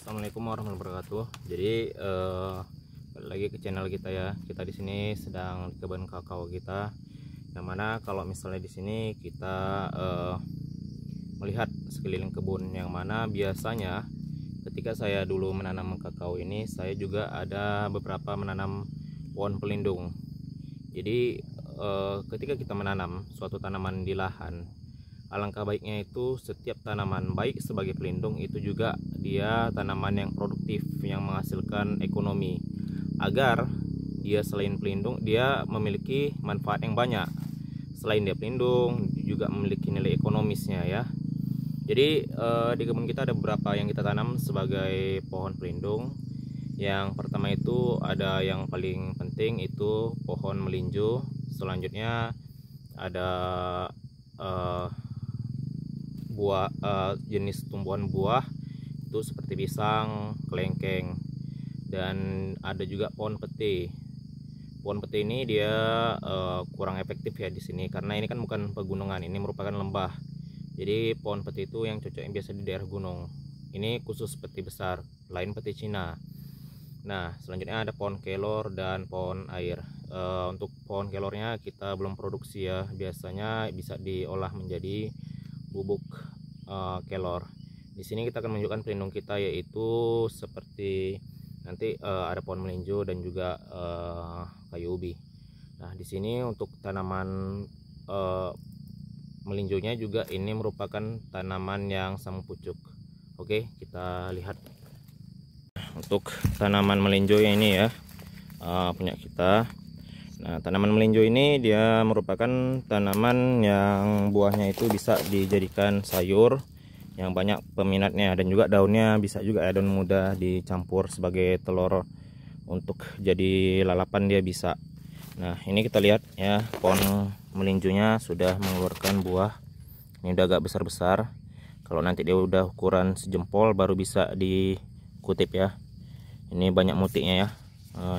Assalamualaikum warahmatullahi wabarakatuh. Jadi balik lagi ke channel kita ya. Kita di sini sedang di kebun kakao kita. Yang mana kalau misalnya di sini kita melihat sekeliling kebun, yang mana biasanya ketika saya dulu menanam kakao ini, saya juga ada beberapa menanam pohon pelindung. Jadi ketika kita menanam suatu tanaman di lahan, alangkah baiknya itu setiap tanaman baik sebagai pelindung itu juga dia tanaman yang produktif, yang menghasilkan ekonomi, agar dia selain pelindung dia memiliki manfaat yang banyak. Selain dia pelindung juga memiliki nilai ekonomisnya ya. Jadi di kebun kita ada beberapa yang kita tanam sebagai pohon pelindung. Yang pertama itu ada yang paling penting itu pohon melinjo. Selanjutnya ada jenis tumbuhan buah itu seperti pisang, kelengkeng, dan ada juga pohon pete. Pohon pete ini dia kurang efektif ya di sini karena ini kan bukan pegunungan, ini merupakan lembah. Jadi pohon pete itu yang cocok yang biasa di daerah gunung. Ini khusus pete besar, lain pete Cina. Nah, selanjutnya ada pohon kelor dan pohon air. Untuk pohon kelornya kita belum produksi ya, biasanya bisa diolah menjadi bubuk kelor. Di sini kita akan menunjukkan pelindung kita, yaitu seperti nanti ada pohon melinjo dan juga kayu ubi. Nah, di sini untuk tanaman melinjonya juga ini merupakan tanaman yang sama pucuk. Oke, kita lihat. Untuk tanaman melinjo ini ya, punya kita. Nah, tanaman melinjo ini dia merupakan tanaman yang buahnya itu bisa dijadikan sayur yang banyak peminatnya, dan juga daunnya bisa juga ya, daun muda dicampur sebagai telur untuk jadi lalapan dia bisa. Nah, ini kita lihat ya, pohon melinjonya sudah mengeluarkan buah. Ini udah agak besar-besar. Kalau nanti dia udah ukuran sejempol baru bisa dikutip ya. Ini banyak mutiknya ya.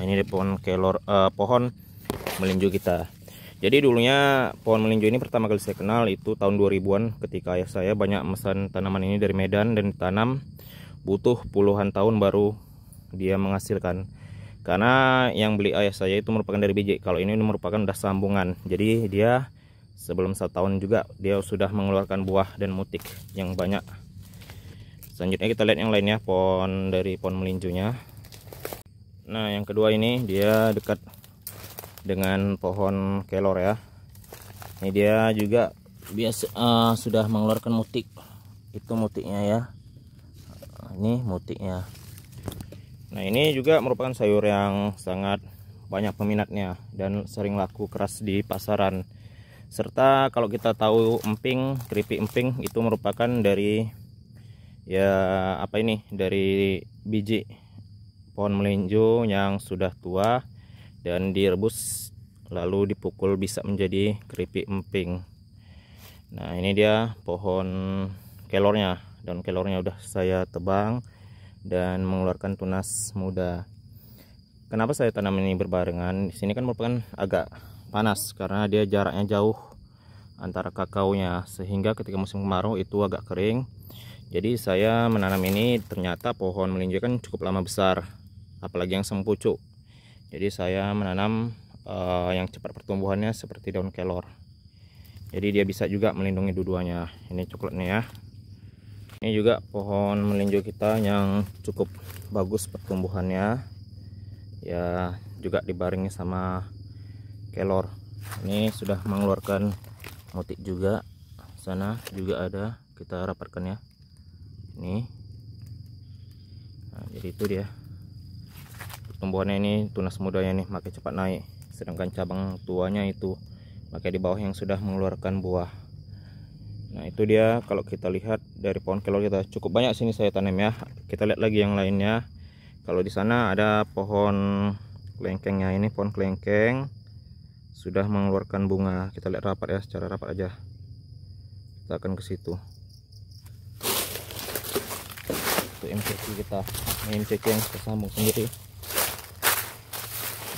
Ini pohon kelor, pohon melinjo kita. Jadi dulunya pohon melinjo ini pertama kali saya kenal itu tahun 2000-an, ketika ayah saya banyak memesan tanaman ini dari Medan dan ditanam, butuh puluhan tahun baru dia menghasilkan. Karena yang beli ayah saya itu merupakan dari biji. Kalau ini merupakan udah sambungan. Jadi dia sebelum 1 tahun juga dia sudah mengeluarkan buah dan mutik yang banyak. Selanjutnya kita lihat yang lainnya, pohon melinjonya. Nah, yang kedua ini dia dekat dengan pohon kelor ya. Ini dia juga biasa sudah mengeluarkan mutik. Itu mutiknya ya. Ini mutiknya. Nah, ini juga merupakan sayur yang sangat banyak peminatnya dan sering laku keras di pasaran. Serta kalau kita tahu emping, keripik emping itu merupakan dari ya dari biji pohon melinjo yang sudah tua dan direbus lalu dipukul bisa menjadi keripik emping. Nah, ini dia pohon kelornya. Daun kelornya udah saya tebang dan mengeluarkan tunas muda. Kenapa saya tanam ini berbarengan? Di sini kan merupakan agak panas karena dia jaraknya jauh antara kakaonya, sehingga ketika musim kemarau itu agak kering. Jadi saya menanam ini, ternyata pohon melinjo kan cukup lama besar, apalagi yang sempucuk. Jadi saya menanam yang cepat pertumbuhannya seperti daun kelor. Jadi dia bisa juga melindungi dua-duanya. Ini coklatnya ya. Ini juga pohon melinjo kita yang cukup bagus pertumbuhannya. Ya, juga dibarengi sama kelor. Ini sudah mengeluarkan mutik juga. Sana juga ada, kita rapatkan ya. Ini. Nah, jadi itu dia. Pertumbuhannya ini tunas mudanya nih makin cepat naik, sedangkan cabang tuanya itu makin di bawah yang sudah mengeluarkan buah. Nah, itu dia. Kalau kita lihat dari pohon kelor kita cukup banyak sini saya tanam ya. Kita lihat lagi yang lainnya. Kalau di sana ada pohon kelengkengnya, ini pohon kelengkeng sudah mengeluarkan bunga. Kita lihat rapat ya, secara rapat aja. Kita akan ke situ. Itu MCQ kita, ini MCQ yang tersambung sendiri.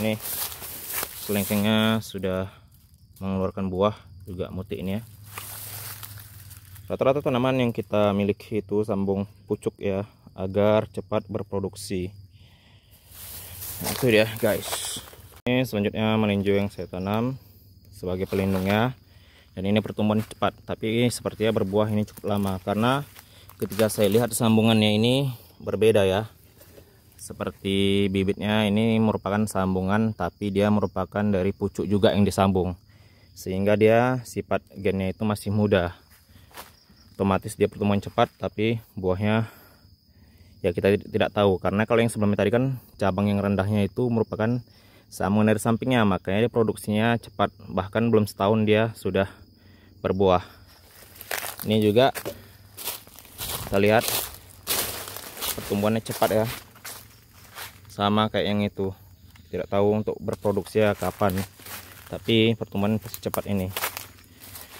Ini kelengkengnya sudah mengeluarkan buah juga mutik ini ya. Rata-rata tanaman yang kita miliki itu sambung pucuk ya, agar cepat berproduksi. Nah, itu dia guys. Ini selanjutnya melinjo yang saya tanam sebagai pelindungnya. Dan ini pertumbuhan cepat, tapi sepertinya berbuah ini cukup lama karena ketika saya lihat sambungannya ini berbeda ya. Seperti bibitnya ini merupakan sambungan, tapi dia merupakan dari pucuk juga yang disambung, sehingga dia sifat gennya itu masih muda. Otomatis dia pertumbuhan cepat, tapi buahnya ya kita tidak tahu, karena kalau yang sebelumnya tadi kan cabang yang rendahnya itu merupakan sambungan dari sampingnya, makanya dia produksinya cepat, bahkan belum setahun dia sudah berbuah. Ini juga kita lihat pertumbuhannya cepat ya, sama kayak yang itu. Tidak tahu untuk berproduksi ya kapan, tapi pertumbuhan pasti cepat ini.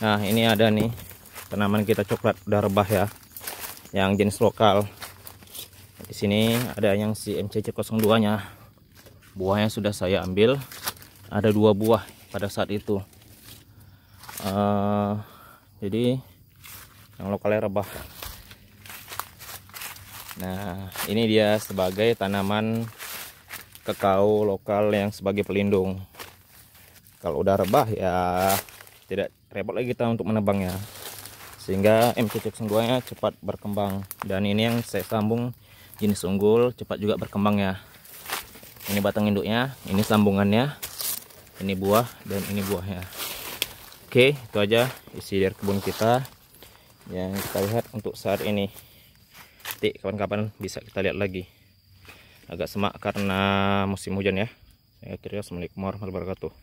Nah, ini ada nih tanaman kita coklat udah rebah ya, yang jenis lokal. Di sini ada yang si MCC02 nya, buahnya sudah saya ambil, ada 2 buah pada saat itu. Jadi yang lokalnya rebah. Nah, ini dia sebagai tanaman kakao lokal yang sebagai pelindung. Kalau udah rebah ya tidak repot lagi kita untuk menebangnya, sehingga MCC02 nya cepat berkembang. Dan ini yang saya sambung jenis unggul, cepat juga berkembangnya. Ini batang induknya, ini sambungannya, ini buah, dan ini buahnya. Oke, itu aja isi dari kebun kita yang kita lihat untuk saat ini. Nanti kapan-kapan bisa kita lihat lagi. Agak semak karena musim hujan ya. Saya kira Assalamualaikum warahmatullahi wabarakatuh.